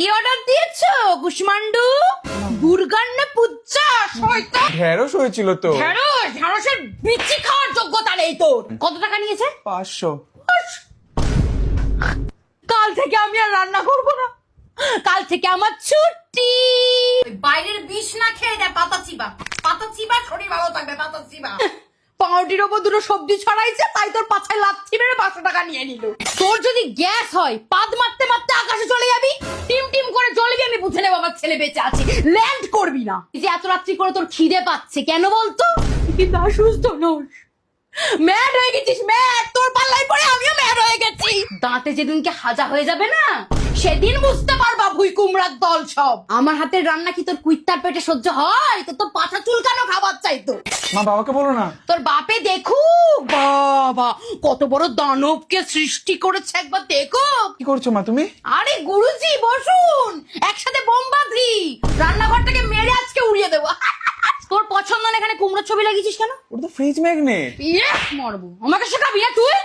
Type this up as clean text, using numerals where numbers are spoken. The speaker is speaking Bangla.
কি অর্ডার দিয়েছো কুষ্মান্ডু? বুর্গার না পুচ্চা? শয়তান। ঢেঁড়স হয়েছিল তো। ঢেঁড়সের বিচি খাওয়ার যোগ্যতা নেই তোর। কত টাকা নিয়েছে? 500। কাল থেকে আমি আর রান্না করবো না, কাল থেকে আমার ছুটি। বাইরের বিষ না খেয়ে দেয় পাতা চিবা শরীর ভালো থাকবে। পাতা চিবা পাউরুটির ওপর দুটো সবজি ছড়াইছে, তাই তোর পাছায় লাথি মেরে 500 টাকা নিয়ে নিল। তোর যদি গ্যাস হয় পাদ মারতে মারতে আকাশে চলে যাবি, টিম টিম করে জ্বলবি, আমি বুঝে নেবো আমার ছেলে বেঁচে আছে। ল্যান্ড করবি না। এই যে এত রাত্রি করে তোর খিদে পাচ্ছে কেন বলতো? কিন্তু অসুস্থ নোস, ম্যাড হয়ে গেছিস। ম্যাড, তোর পাল্লাই পড়ে আমিও ম্যাড হয়ে গেছি। দাঁতে যেদিনকে হাজা হয়ে যাবে না, সেদিন বুঝতে পারবা ভুই কুমড়ার দল সব। আমার হাতের রান্না কি তোর কুইত্তার পেটে সহ্য হয়? তো তোর পাছা চুলকানো খাবার চাইতো। মা বাবাকে বলো না। তোর বাপে দেখুক। বাবা কত বড় দানবকে সৃষ্টি করেছে, একবার দেখো। কি করছো মা তুমি? আরে গুরুজি বসুন, একসাথে বোম বাঁধি, রান্নাঘরটাকে মেরে আজকে উড়িয়ে দেবো। তোর পছন্দ না এখানে কুমড়োর ছবি লাগিয়েছিস কেন? ওটা তো ফ্রিজ ম্যাগনেট। ইয়ে মরবো, আমাকে শেখাবি তুই?